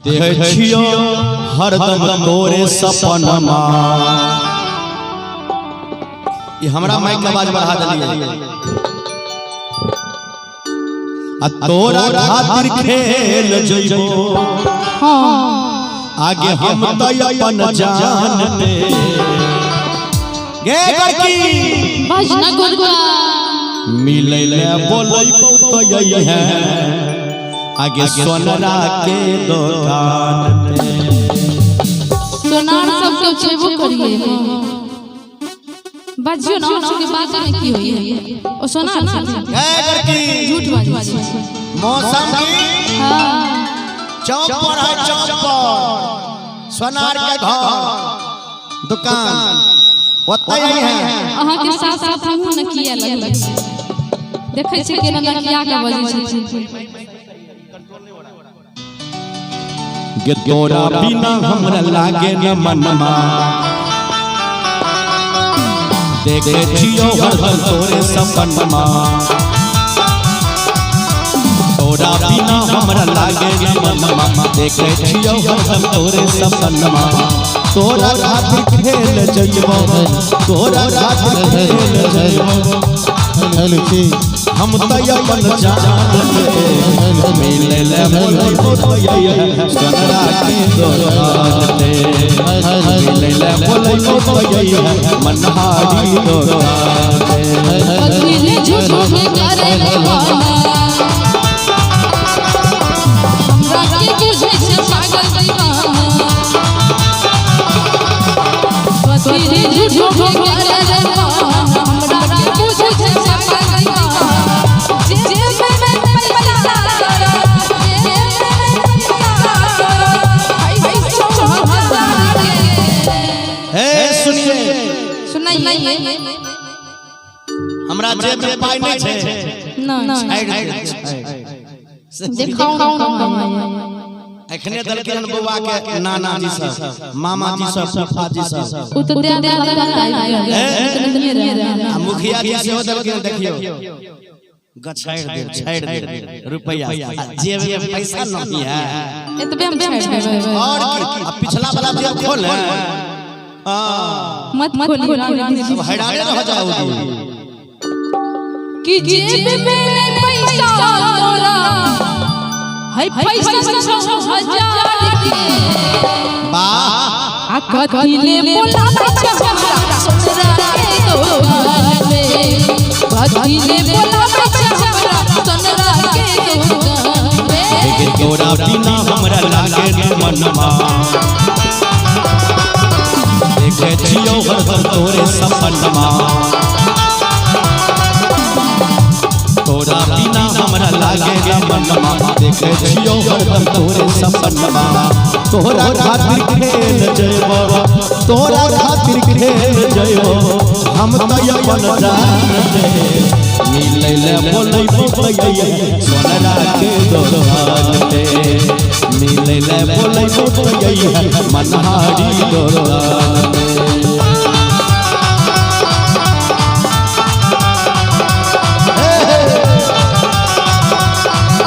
देखियो हरदम तोरे सपनमा। ये हमरा माइक के आवाज बढ़ा दिलिए। आ तोरा खातिर खेल जइबो आगे हम तो अपन जानते। गे गड़की भजना गुरगुआ मिले ले बोलै तो यही है आगे सोनरा के दुकान पे। सोनार सब के छेबो करिए बाजियो ना उसके बात में की हुई है ओ सोनार ए गड़की झूठ बाजी मौसम की हां चौक पर है चौक पर सोनार के घर दुकान ओतै है। अहाँ के साथ साथ हम न किया लगल देखै छै केना किया के बजै छै। गे तोरा बिना हमरा लागे न मनमा। देखे छियो हरदम तोरे सपनमा। तोरा बिना हमरा लागे न मनमा। देखे छियो हरदम तोरे सपनमा। तोरा खातिर खेल जइबो तोरा खातिर खेल जइबो हम तो अपन जानते। मिले ले बोलै तो यही सोनरा के दुकान पे। मिले ले बोलै तो यही मनहारी दुकान पे। अखिले झूठ में करे वाला हमरा के बुझै छै पागल दीवाना। अखिले झूठ में करे वाला हमरा के बुझै छै पागल दीवाना। सुनाइए हमरा जेब में पाई नहीं छे ना दिखाओ एखने दलकिन बउआ के नाना जी सब मामा जी सब फूफा जी सब उ तो दे आ मुखिया जी से दलकिन देखियो छाड़ दे रुपया जेब में पैसा नहीं है एतबे हम छाड़ और की अब पिछला वाला जेब खोल मत खोली अब हैरान रह जाओगी कि जेब में पैसा तोरा है पैसा 6000 के वाह आ कथिले बोलावे हमरा सोनरा के दुकान में। कथिले बोलावे हमरा सोनरा के दुकान में। तोरा बिना हमरा लागे न मनमा। देखे छियो हरदम तोरे सपनमा। तोरा बिना हमरा लागे न मनमा। देखे छियो हरदम तोरे सपनमा। तोरा खातिर खेल जइबो तोरा खातिर खेल जइबो हम तो अपन जानते। मिले ले बोलै तो यही सोनरा के दुकान पे। मिले ले बोलै तो यही मनहारी दुकान पे।